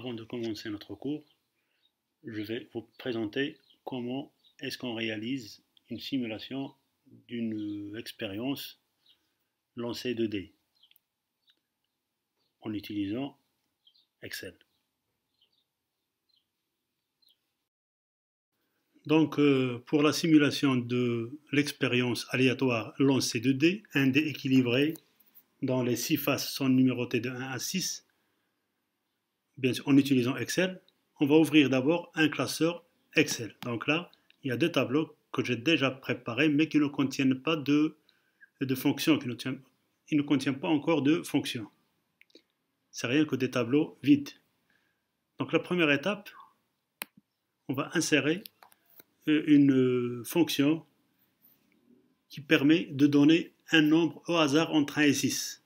Avant de commencer notre cours, je vais vous présenter comment est-ce qu'on réalise une simulation d'une expérience lancée de dés en utilisant Excel. Donc, pour la simulation de l'expérience aléatoire lancée de dés, un dé équilibré dont les 6 faces sont numérotées de 1 à 6, bien sûr, en utilisant Excel, on va ouvrir d'abord un classeur Excel. Donc là, il y a deux tableaux que j'ai déjà préparés, mais qui ne contiennent pas de fonctions, ils ne contiennent pas encore de fonctions. C'est rien que des tableaux vides. Donc la première étape, on va insérer une fonction qui permet de donner un nombre au hasard entre 1 et 6.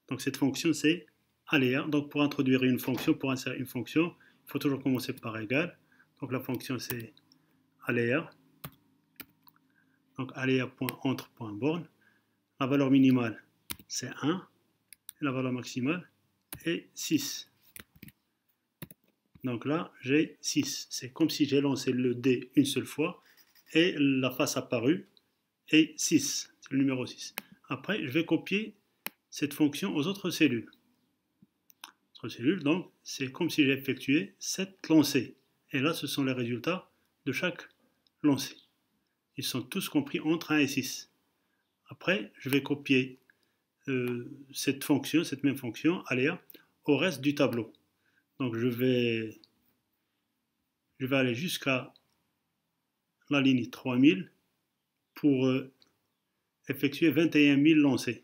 Donc cette fonction, c'est aléa. Donc pour introduire une fonction, pour insérer une fonction, il faut toujours commencer par égal. Donc la fonction, c'est aléa. Donc aléa.entre.borne. La valeur minimale, c'est 1. Et la valeur maximale est 6. Donc là, j'ai 6. C'est comme si j'ai lancé le dé une seule fois et la face apparue est 6. C'est le numéro 6. Après, je vais copier cette fonction aux autres cellules. Donc, c'est comme si j'ai effectué 7 lancers. Et là, ce sont les résultats de chaque lancé. Ils sont tous compris entre 1 et 6. Après, je vais copier cette même fonction, aléa, au reste du tableau. Donc, je vais aller jusqu'à la ligne 3000 pour effectuer 21 000 lancers.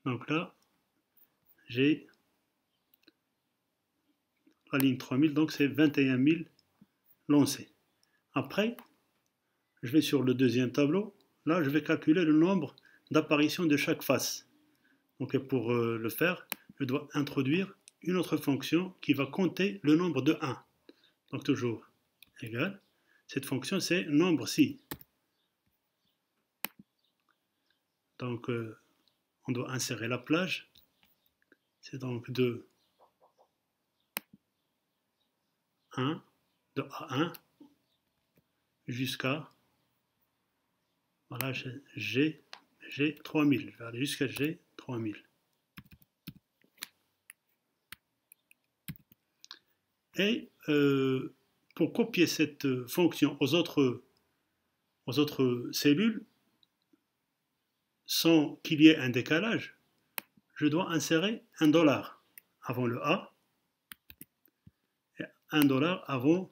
Donc là, j'ai la ligne 3000, donc c'est 21 000 lancés. Après, je vais sur le deuxième tableau. Là, je vais calculer le nombre d'apparitions de chaque face. Donc pour le faire, je dois introduire une autre fonction qui va compter le nombre de 1. Donc toujours égal. Cette fonction, c'est nombre si. Donc on doit insérer la plage. C'est donc de 1, de A1 jusqu'à, voilà, G 3000. Je vais aller jusqu'à G 3000. Et pour copier cette fonction aux autres cellules, sans qu'il y ait un décalage, je dois insérer un dollar avant le A et un dollar avant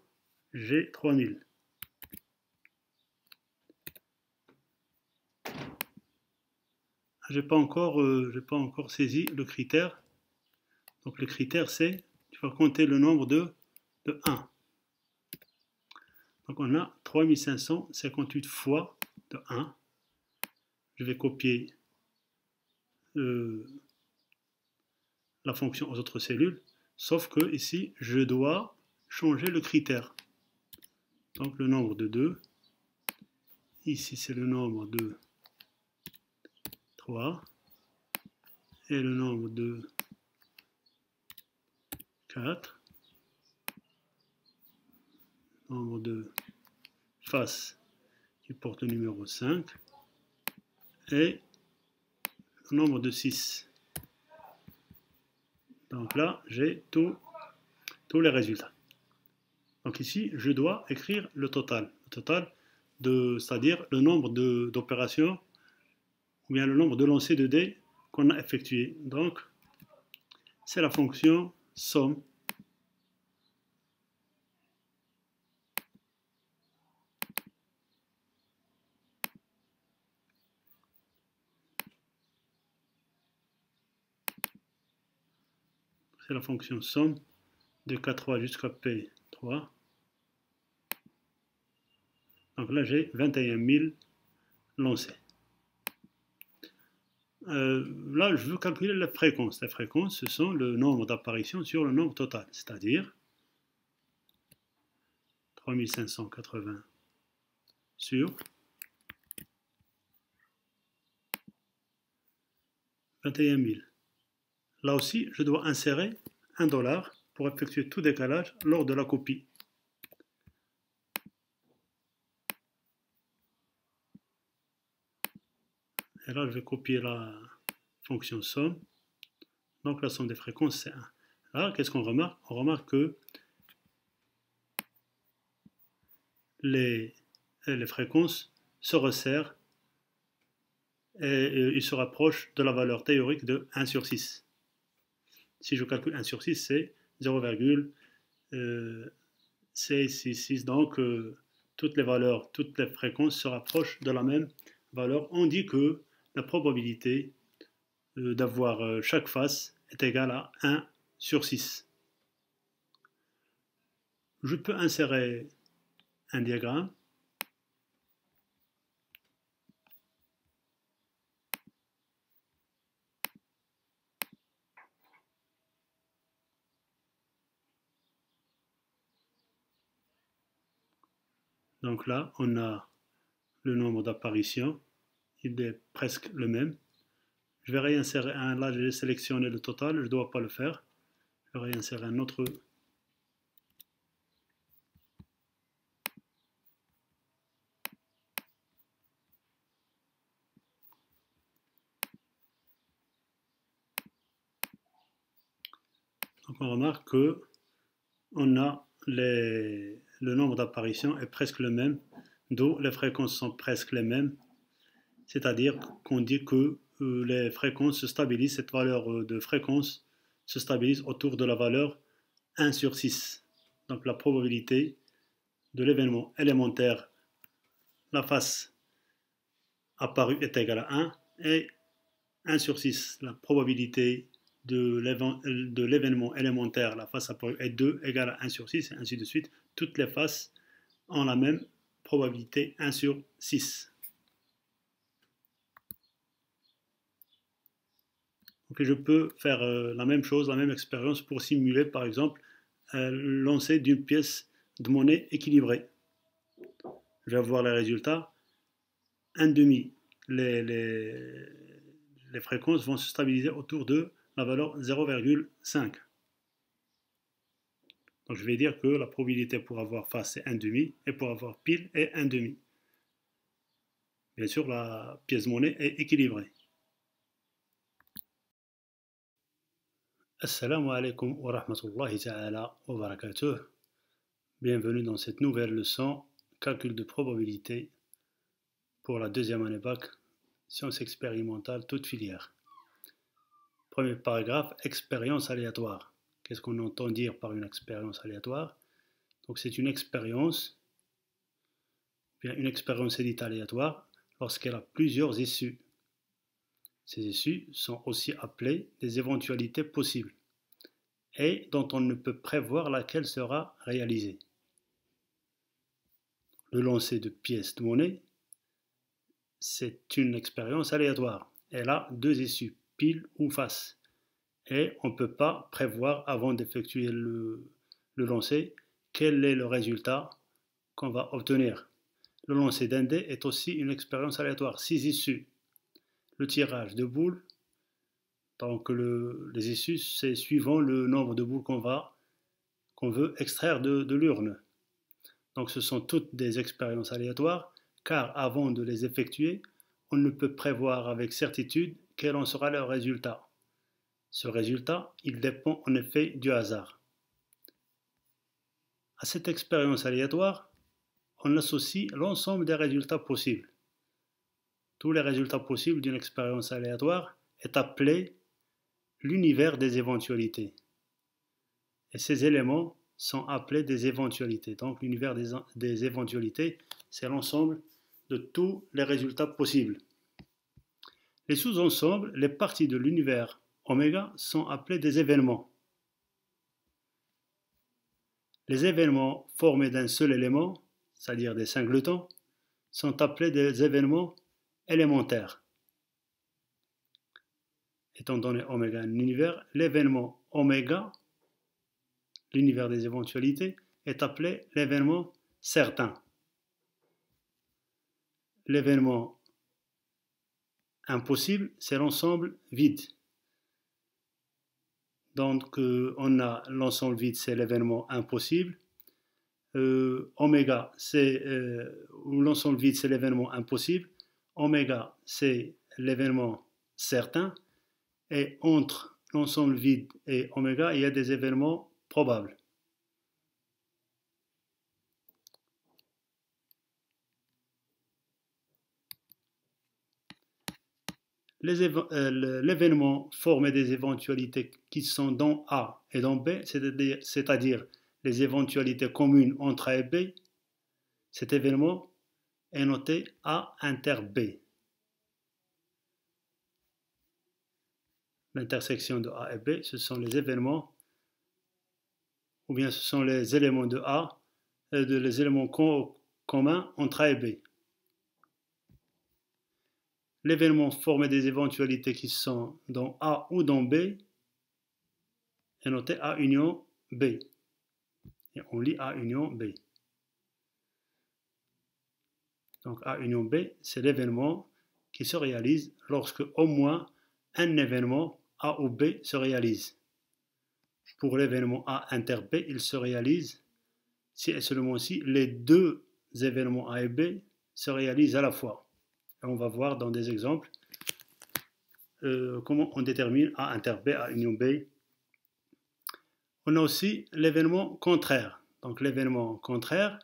G3000. J'ai pas encore saisi le critère. Donc le critère, c'est, tu vas compter le nombre de 1. Donc on a 3558 fois de 1. Je vais copier la fonction aux autres cellules, sauf que ici, je dois changer le critère. Donc le nombre de 2, ici c'est le nombre de 3, et le nombre de 4, nombre de faces qui porte le numéro 5, et le nombre de 6. Donc là, j'ai tous les résultats. Donc ici, je dois écrire le total. Le total, c'est-à-dire le nombre d'opérations, ou bien le nombre de lancers de dés qu'on a effectué. Donc, c'est la fonction somme. C'est la fonction somme de K3 jusqu'à P3 3. Donc là, j'ai 21 000 lancés. Là, je veux calculer la fréquence. La fréquence, ce sont le nombre d'apparitions sur le nombre total, c'est-à-dire 3580 sur 21 000. Là aussi, je dois insérer $1 pour effectuer tout décalage lors de la copie. Et là, je vais copier la fonction somme. Donc la somme des fréquences, c'est 1. Là, qu'est-ce qu'on remarque? On remarque que les fréquences se resserrent et ils se rapprochent de la valeur théorique de 1 sur 6. Si je calcule 1 sur 6, c'est 0,666. Donc, toutes les valeurs, toutes les fréquences se rapprochent de la même valeur. On dit que la probabilité d'avoir chaque face est égale à 1 sur 6. Je peux insérer un diagramme. Donc là, on a le nombre d'apparitions. Il est presque le même. Je vais réinsérer un. Là, j'ai sélectionné le total. Je ne dois pas le faire. Je vais réinsérer un autre. Donc on remarque que on a le nombre d'apparitions est presque le même, d'où les fréquences sont presque les mêmes. C'est-à-dire qu'on dit que les fréquences se stabilisent, cette valeur de fréquence se stabilise autour de la valeur 1 sur 6. Donc la probabilité de l'événement élémentaire, la face apparue est égale à 1, et 1 sur 6, la probabilité de l'événement élémentaire, la face apparue est 2 égale à 1 sur 6, et ainsi de suite. Toutes les faces ont la même probabilité 1 sur 6. Donc je peux faire la même chose, la même expérience pour simuler par exemple lancer d'une pièce de monnaie équilibrée. Je vais voir les résultats. 1,5. Les fréquences vont se stabiliser autour de la valeur 0,5. Donc je vais dire que la probabilité pour avoir face c'est 1,5 et pour avoir pile est 1,5. Bien sûr, la pièce de monnaie est équilibrée. Assalamu alaikum wa rahmatullahi ta'ala wa barakatuh. Bienvenue dans cette nouvelle leçon, calcul de probabilité pour la deuxième année bac, sciences expérimentales, toute filière. Premier paragraphe, expérience aléatoire. Qu'est-ce qu'on entend dire par une expérience aléatoire? Donc c'est une expérience est dite aléatoire lorsqu'elle a plusieurs issues. Ces issues sont aussi appelées des éventualités possibles et dont on ne peut prévoir laquelle sera réalisée. Le lancer de pièces de monnaie, c'est une expérience aléatoire. Elle a deux issues, pile ou face. Et on ne peut pas prévoir avant d'effectuer le lancer quel est le résultat qu'on va obtenir. Le lancer d'un dé est aussi une expérience aléatoire, 6 issues. Le tirage de boules, donc les issues, c'est suivant le nombre de boules qu'on veut extraire de l'urne. Donc ce sont toutes des expériences aléatoires, car avant de les effectuer, on ne peut prévoir avec certitude quel en sera le résultat. Ce résultat, il dépend en effet du hasard. À cette expérience aléatoire, on associe l'ensemble des résultats possibles. Tous les résultats possibles d'une expérience aléatoire est appelé l'univers des éventualités. Et ces éléments sont appelés des éventualités. Donc l'univers des éventualités, c'est l'ensemble de tous les résultats possibles. Les sous-ensembles, les parties de l'univers oméga sont appelées des événements. Les événements formés d'un seul élément, c'est-à-dire des singletons, sont appelés des événements élémentaires. Étant donné oméga un univers, l'événement oméga, l'univers des éventualités, est appelé l'événement certain. L'événement impossible, c'est l'ensemble vide. Donc, on a l'ensemble vide, c'est l'événement impossible. Oméga, c'est l'ensemble vide, c'est l'événement impossible. Oméga, c'est l'événement certain. Et entre l'ensemble vide et oméga, il y a des événements probables. L'événement formé des éventualités qui sont dans A et dans B, c'est-à-dire les éventualités communes entre A et B, cet événement est noté A inter B. L'intersection de A et B, ce sont les événements, ou bien ce sont les éléments de A, les éléments communs entre A et B. L'événement formé des éventualités qui sont dans A ou dans B est noté A union B. Et on lit A union B. Donc A union B, c'est l'événement qui se réalise lorsque au moins un événement A ou B se réalise. Pour l'événement A inter B, il se réalise si et seulement si les deux événements A et B se réalisent à la fois. Et on va voir dans des exemples comment on détermine A inter B, A union B. On a aussi l'événement contraire. Donc l'événement contraire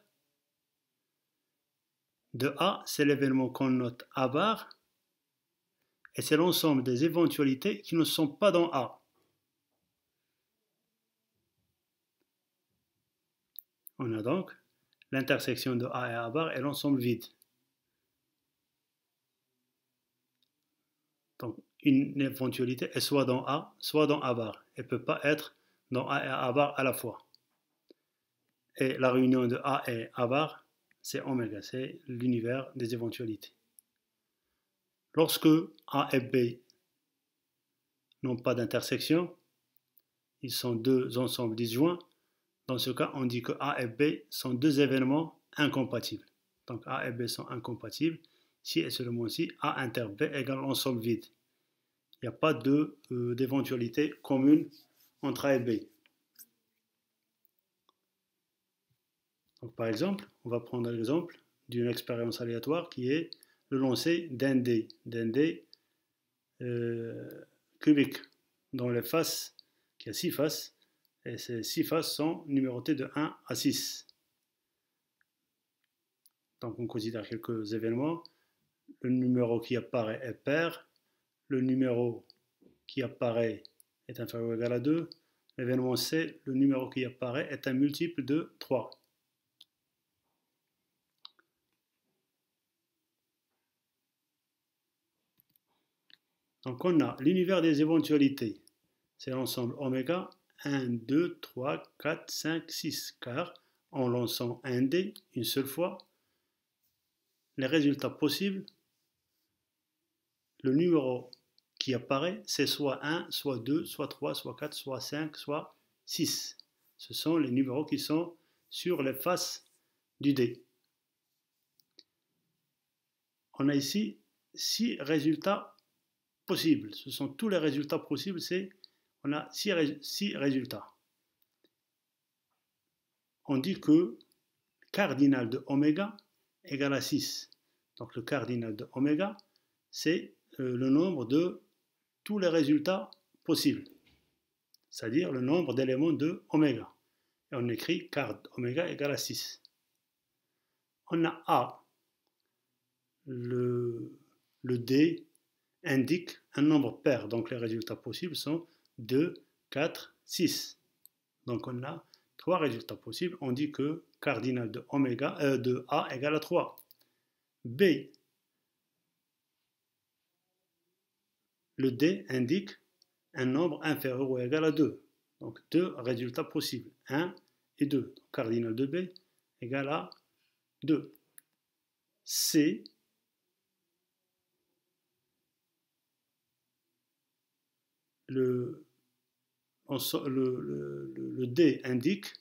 de A, c'est l'événement qu'on note A bar, et c'est l'ensemble des éventualités qui ne sont pas dans A. On a donc l'intersection de A et A bar et l'ensemble vide. Donc une éventualité est soit dans A, soit dans A bar. Elle ne peut pas être dans A et A bar à la fois. Et la réunion de A et A bar, c'est oméga, c'est l'univers des éventualités. Lorsque A et B n'ont pas d'intersection, ils sont deux ensembles disjoints. Dans ce cas, on dit que A et B sont deux événements incompatibles. Donc A et B sont incompatibles si et seulement si A inter B égale ensemble vide. Il n'y a pas d'éventualité commune entre A et B. Donc, par exemple, on va prendre l'exemple d'une expérience aléatoire qui est le lancer d'un dé cubique dont les faces, qui a 6 faces, et ces 6 faces sont numérotées de 1 à 6. Donc on considère quelques événements. Le numéro qui apparaît est pair, le numéro qui apparaît est inférieur ou égal à 2, l'événement C, le numéro qui apparaît est un multiple de 3. Donc on a l'univers des éventualités, c'est l'ensemble oméga 1, 2, 3, 4, 5, 6, car en lançant un dé une seule fois, les résultats possibles, le numéro qui apparaît, c'est soit 1, soit 2, soit 3, soit 4, soit 5, soit 6. Ce sont les numéros qui sont sur les faces du dé. On a ici 6 résultats possibles. Ce sont tous les résultats possibles, on a 6 résultats. On dit que cardinal de oméga égale à 6. Donc le cardinal de oméga, c'est le nombre de tous les résultats possibles, c'est-à-dire le nombre d'éléments de oméga. Et on écrit card oméga égale à 6. On a A, le D indique un nombre pair, donc les résultats possibles sont 2, 4, 6. Donc on a 3 résultats possibles. On dit que cardinal de A égale à 3. B, le D indique un nombre inférieur ou égal à 2. Donc 2 résultats possibles, 1 et 2. Donc, cardinal de B égale à 2. C le D indique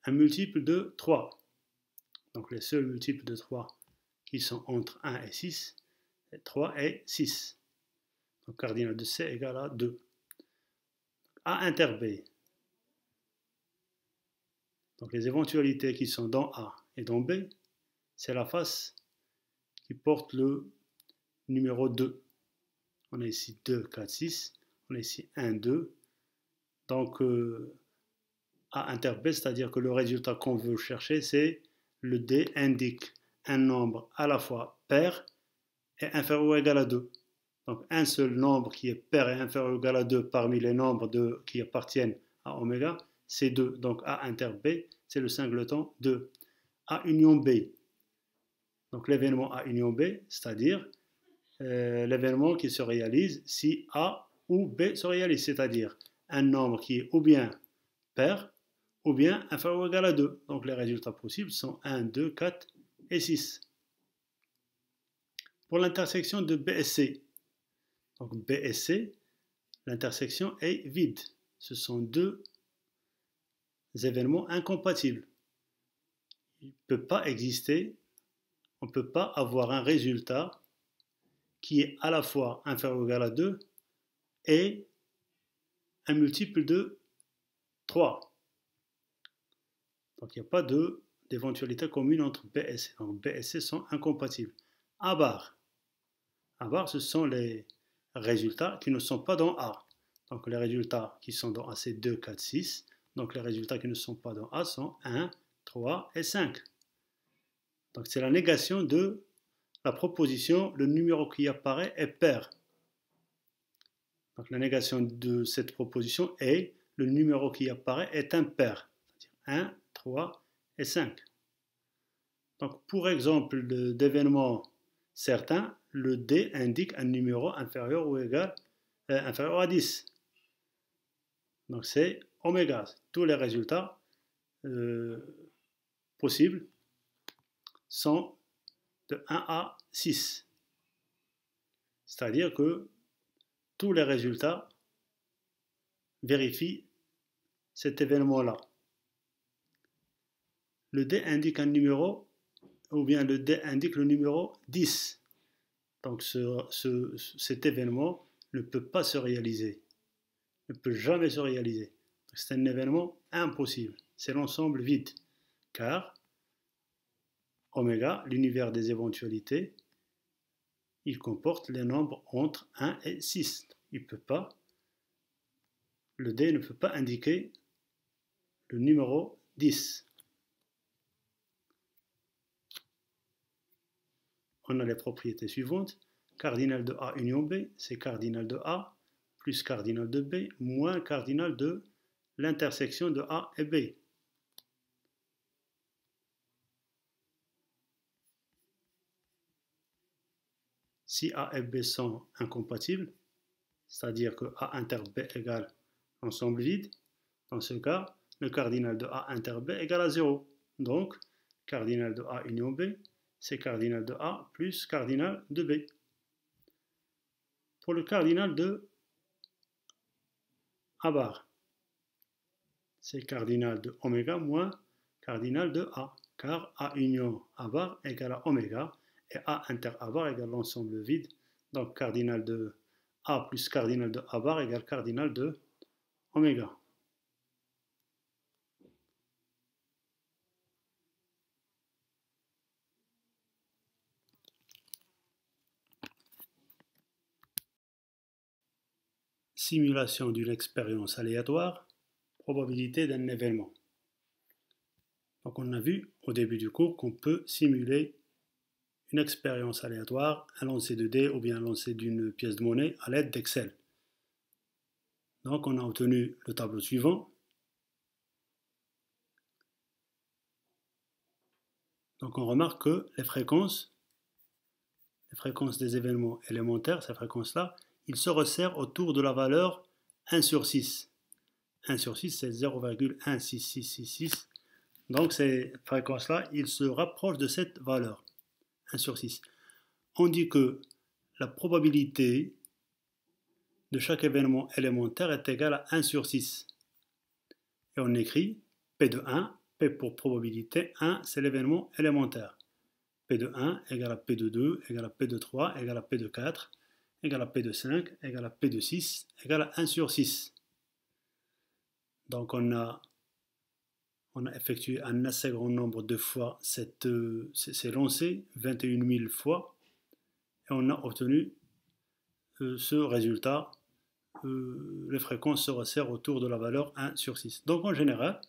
un multiple de 3. Donc les seuls multiples de 3 qui sont entre 1 et 6, 3 et 6. Donc cardinal de C égale à 2. A inter B. Donc les éventualités qui sont dans A et dans B, c'est la face qui porte le numéro 2. On a ici 2, 4, 6. On a ici 1, 2. Donc A inter B, c'est-à-dire que le résultat qu'on veut chercher, c'est le D indique un nombre à la fois pair et inférieur ou égal à 2. Donc un seul nombre qui est pair et inférieur ou égal à 2 parmi les nombres qui appartiennent à oméga, c'est 2. Donc A inter B, c'est le singleton de A union B. Donc l'événement A union B, c'est-à-dire l'événement qui se réalise si A ou B se réalise, c'est-à-dire un nombre qui est ou bien pair ou bien inférieur ou égal à 2. Donc les résultats possibles sont 1, 2, 4 et 6. Pour l'intersection de B et C, donc B et C, l'intersection est vide. Ce sont deux événements incompatibles. Il ne peut pas exister, on ne peut pas avoir un résultat qui est à la fois inférieur ou égal à 2 et un multiple de 3. Donc il n'y a pas d'éventualité commune entre B et C. Donc B et C sont incompatibles. A bar. A bar, ce sont les résultats qui ne sont pas dans A. Donc les résultats qui sont dans A, c'est 2, 4, 6. Donc les résultats qui ne sont pas dans A sont 1, 3 et 5. Donc c'est la négation de la proposition, le numéro qui apparaît est pair. Donc la négation de cette proposition est le numéro qui apparaît est impair, c'est-à-dire 1, 3 et 5. Donc pour exemple d'événements certains, le D indique un numéro inférieur ou égal inférieur à 10. Donc c'est oméga. Tous les résultats possibles sont de 1 à 6. C'est-à-dire que tous les résultats vérifient cet événement-là. Le D indique un numéro, ou bien le D indique le numéro 10. Donc cet événement ne peut pas se réaliser, ne peut jamais se réaliser. C'est un événement impossible, c'est l'ensemble vide, car oméga, l'univers des éventualités, il comporte les nombres entre 1 et 6. Il peut pas, le D ne peut pas indiquer le numéro 10. On a les propriétés suivantes. Cardinal de A union B, c'est cardinal de A plus cardinal de B moins cardinal de l'intersection de A et B. Si A et B sont incompatibles, c'est-à-dire que A inter B égale ensemble vide, dans ce cas, le cardinal de A inter B égale à 0. Donc, cardinal de A union B, c'est cardinal de A plus cardinal de B. Pour le cardinal de A bar, c'est cardinal de oméga moins cardinal de A, car A union A bar égale à oméga, et A inter A bar égale l'ensemble vide, donc cardinal de A plus cardinal de A bar égale cardinal de oméga. Simulation d'une expérience aléatoire, probabilité d'un événement. Donc on a vu au début du cours qu'on peut simuler une expérience aléatoire, un lancer de dés ou bien un lancer d'une pièce de monnaie à l'aide d'Excel. Donc on a obtenu le tableau suivant. Donc on remarque que les fréquences des événements élémentaires, ces fréquences-là, ils se resserrent autour de la valeur 1 sur 6. 1 sur 6, c'est 0,16666. Donc ces fréquences-là, ils se rapprochent de cette valeur, 1 sur 6. On dit que la probabilité de chaque événement élémentaire est égale à 1 sur 6. Et on écrit P de 1, P pour probabilité, 1 c'est l'événement élémentaire. P de 1 égale à P de 2, égale à P de 3, égale à P de 4, égale à P de 5, égale à P de 6, égale à 1 sur 6. Donc on a effectué un assez grand nombre de fois ces lancers, 21 000 fois, et on a obtenu ce résultat. Les fréquences se resserrent autour de la valeur 1 sur 6. Donc en général,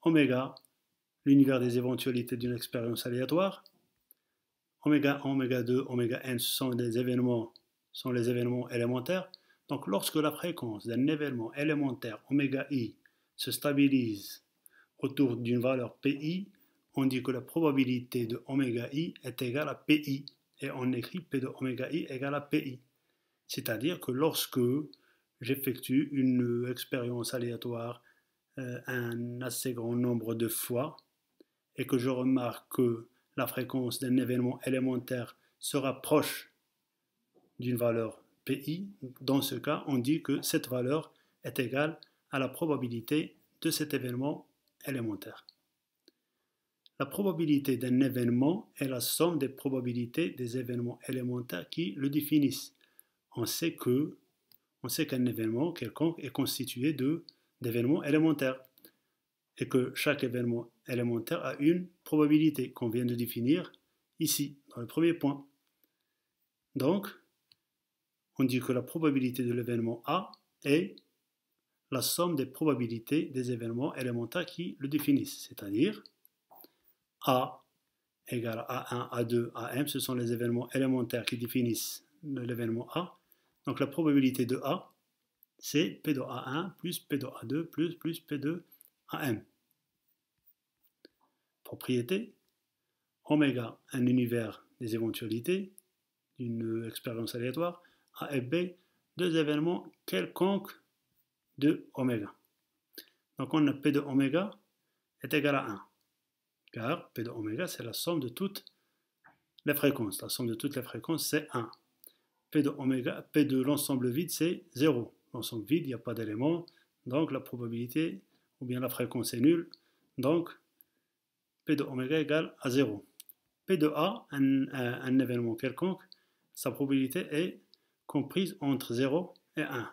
oméga, l'univers des éventualités d'une expérience aléatoire, oméga 1, oméga 2, oméga n sont les événements élémentaires. Donc lorsque la fréquence d'un événement élémentaire oméga i se stabilise autour d'une valeur pi, on dit que la probabilité de oméga i est égale à pi, et on écrit p de oméga i égale à pi. C'est-à-dire que lorsque j'effectue une expérience aléatoire un assez grand nombre de fois et que je remarque que la fréquence d'un événement élémentaire se rapproche d'une valeur pi, dans ce cas, on dit que cette valeur est égale à la probabilité de cet événement élémentaire. La probabilité d'un événement est la somme des probabilités des événements élémentaires qui le définissent. On sait qu'un événement quelconque est constitué d'événements élémentaires et que chaque événement élémentaire a une probabilité qu'on vient de définir ici, dans le premier point. Donc, on dit que la probabilité de l'événement A est la somme des probabilités des événements élémentaires qui le définissent, c'est-à-dire A égale à A1, A2, AM, ce sont les événements élémentaires qui définissent l'événement A. Donc la probabilité de A, c'est P de A1 plus P de A2 plus P de AM. Propriété, oméga, un univers des éventualités d'une expérience aléatoire, A et B, deux événements quelconques de oméga. Donc on a P de oméga est égal à 1, car P de oméga c'est la somme de toutes les fréquences. La somme de toutes les fréquences c'est 1. P de oméga, P de l'ensemble vide c'est 0. L'ensemble vide, il n'y a pas d'élément, donc la probabilité ou bien la fréquence est nulle. Donc P de oméga égale à 0. P de A, un événement quelconque, sa probabilité est comprise entre 0 et 1.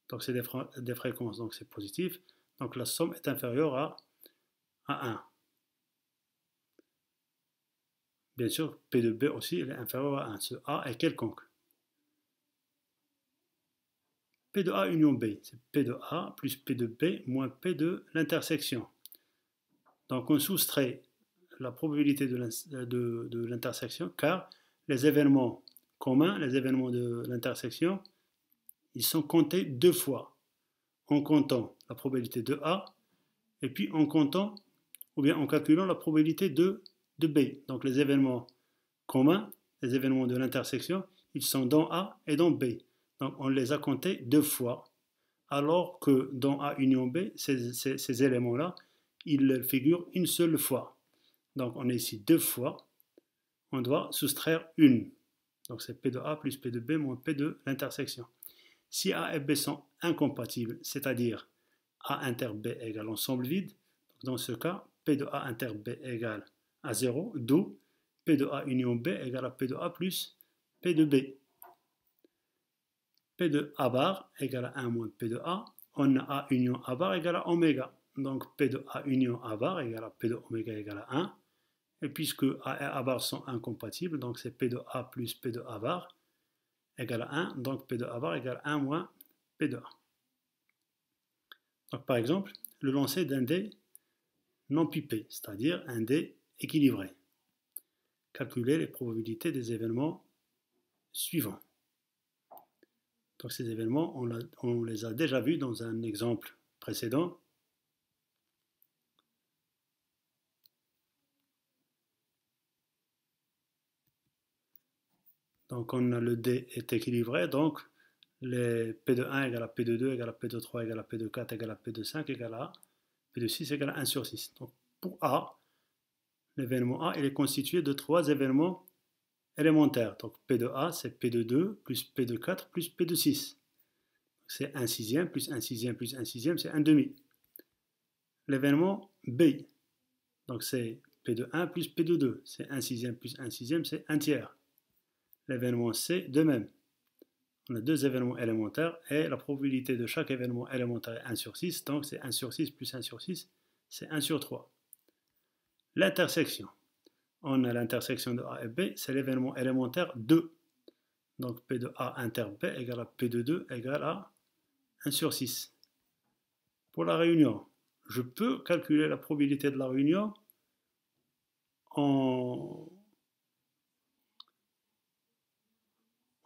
Donc c'est des fréquences, donc c'est positif. Donc la somme est inférieure à 1. Bien sûr, P de B aussi est inférieur à 1. Ce A est quelconque. P de A union B, c'est P de A plus P de B moins P de l'intersection. Donc on soustrait la probabilité de l'intersection car les événements communs, les événements de l'intersection, ils sont comptés deux fois, en comptant la probabilité de A et puis en comptant ou bien en calculant la probabilité de B. Donc les événements communs, les événements de l'intersection, ils sont dans A et dans B. Donc on les a comptés deux fois, alors que dans A union B, ces éléments-là, ils figurent une seule fois. Donc on est ici deux fois, on doit soustraire une. Donc c'est P de A plus P de B moins P de l'intersection. Si A et B sont incompatibles, c'est-à-dire A inter B égale ensemble vide, dans ce cas, P de A inter B égale à 0, d'où P de A union B égale à P de A plus P de B. P de A bar égale à 1 moins P de A. On a A union A bar égale à oméga. Donc P de A union A bar égale à P de oméga égale à 1. Et puisque A et A bar sont incompatibles, donc c'est P de A plus P de A bar égale à 1. Donc P de A bar égale à 1 moins P de A. Donc par exemple, le lancer d'un dé non pipé, c'est-à-dire un dé équilibré. Calculer les probabilités des événements suivants. Donc ces événements, on les a déjà vus dans un exemple précédent. Donc on a le dé est équilibré, donc les P de 1 égale à P de 2 égale à P de 3 égale à P de 4 égale à P de 5 égale à P de 6 égale à 1 sur 6. Donc pour A, l'événement A il est constitué de 3 événements élémentaires. Donc P de A c'est P de 2 plus P de 4 plus P de 6. C'est 1 sixième plus 1 sixième plus 1 sixième, c'est 1 demi. L'événement B, donc c'est P de 1 plus P de 2, c'est 1 sixième plus 1 sixième, c'est 1 tiers. L'événement C, de même. On a deux événements élémentaires et la probabilité de chaque événement élémentaire est 1 sur 6, donc c'est 1 sur 6 plus 1 sur 6, c'est 1 sur 3. L'intersection. On a l'intersection de A et B, c'est l'événement élémentaire 2. Donc P de A inter B égale à P de 2 égale à 1 sur 6. Pour la réunion, je peux calculer la probabilité de la réunion en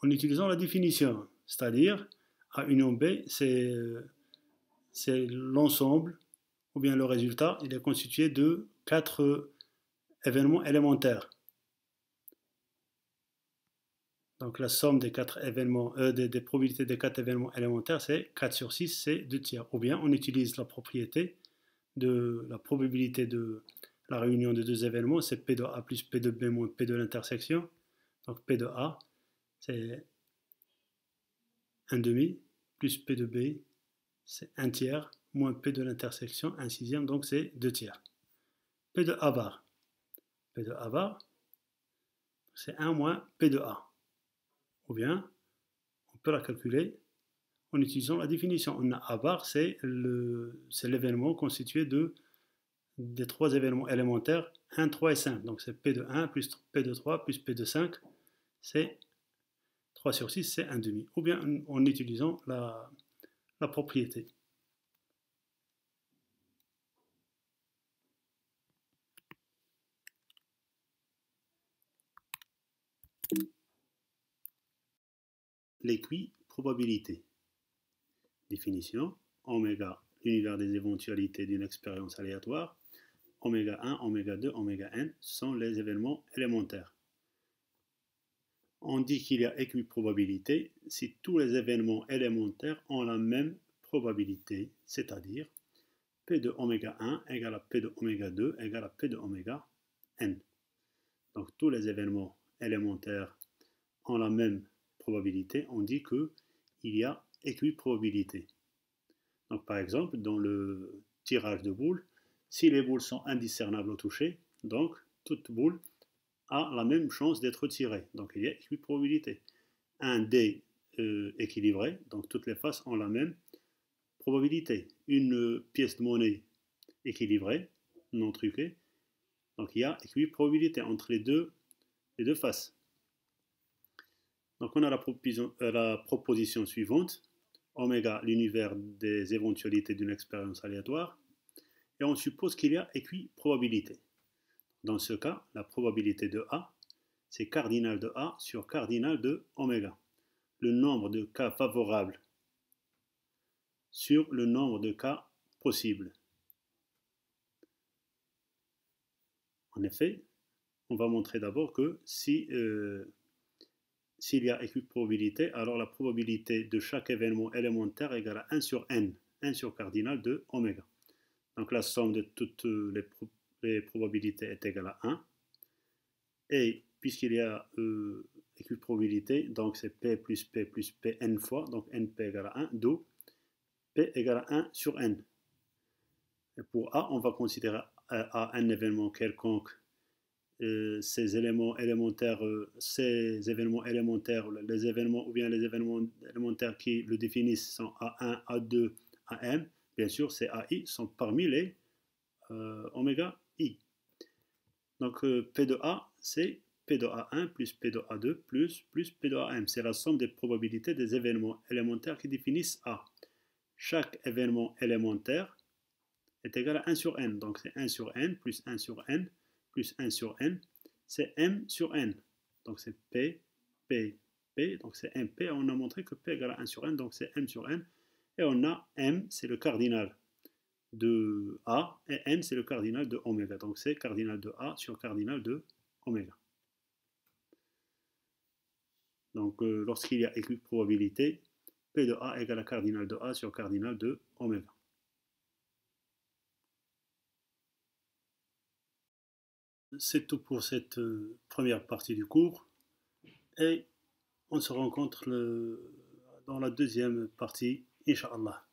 utilisant la définition, c'est-à-dire A union B, c'est l'ensemble, ou bien le résultat, il est constitué de 4 événements élémentaires. Donc la somme des 4 événements, des probabilités des 4 événements élémentaires, c'est 4 sur 6, c'est 2 tiers. Ou bien on utilise la propriété de la probabilité de la réunion de deux événements, c'est P de A plus P de B moins P de l'intersection. Donc P de A, c'est 1 demi, plus P de B, c'est 1 tiers, moins P de l'intersection, 1 sixième, donc c'est 2 tiers. P de A bar. P de A bar, c'est 1 moins P de A. Ou bien, on peut la calculer en utilisant la définition. On a A bar, c'est l'événement constitué des 3 événements élémentaires, 1, 3 et 5. Donc c'est P de 1 plus P de 3 plus P de 5, c'est 3 sur 6, c'est 1 demi. Ou bien en utilisant la propriété. L'équiprobabilité. Définition. Oméga, l'univers des éventualités d'une expérience aléatoire. Oméga 1, oméga 2, oméga n sont les événements élémentaires. On dit qu'il y a équiprobabilité si tous les événements élémentaires ont la même probabilité, c'est-à-dire P de oméga 1 égale à P de oméga 2 égale à P de oméga n. Donc tous les événements élémentaires ont la même probabilité, on dit qu'il y a équiprobabilité. Donc par exemple, dans le tirage de boules, si les boules sont indiscernables au toucher, donc toute boule a la même chance d'être tirée. Donc il y a équiprobabilité. Un dé équilibré, donc toutes les faces ont la même probabilité. Une pièce de monnaie équilibrée, non truquée, donc il y a équiprobabilité entre les deux faces. Donc on a la proposition suivante. Oméga, l'univers des éventualités d'une expérience aléatoire. Et on suppose qu'il y a équiprobabilité. Dans ce cas, la probabilité de A, c'est cardinal de A sur cardinal de oméga. Le nombre de cas favorables sur le nombre de cas possibles. En effet, on va montrer d'abord que s'il y a équiprobabilité, alors la probabilité de chaque événement élémentaire est égale à 1 sur n, 1 sur cardinal de oméga. Donc la somme de toutes les probabilités est égale à 1. Et puisqu'il y a équiprobabilité, donc c'est P plus P n fois, donc np égale à 1, d'où P égale à 1 sur n. Et pour A, on va considérer A un événement quelconque. Ces événements élémentaires, les événements élémentaires qui le définissent sont A1, A2, AM. Bien sûr, ces AI sont parmi les oméga I. Donc P de A, c'est P de A1 plus P de A2 plus P de AM. C'est la somme des probabilités des événements élémentaires qui définissent A. Chaque événement élémentaire est égal à 1 sur n. Donc c'est 1 sur n plus 1 sur n plus 1 sur n. C'est m sur n. Donc c'est P, P, P. Donc c'est MP. On a montré que P égale à 1 sur n. Donc c'est m sur n. Et on a m, c'est le cardinal de A. Et n, c'est le cardinal de oméga. Donc c'est cardinal de A sur cardinal de oméga. Donc lorsqu'il y a équiprobabilité, P P de A égale à cardinal de A sur cardinal de oméga. C'est tout pour cette première partie du cours et on se rencontre dans la deuxième partie, Inch'Allah.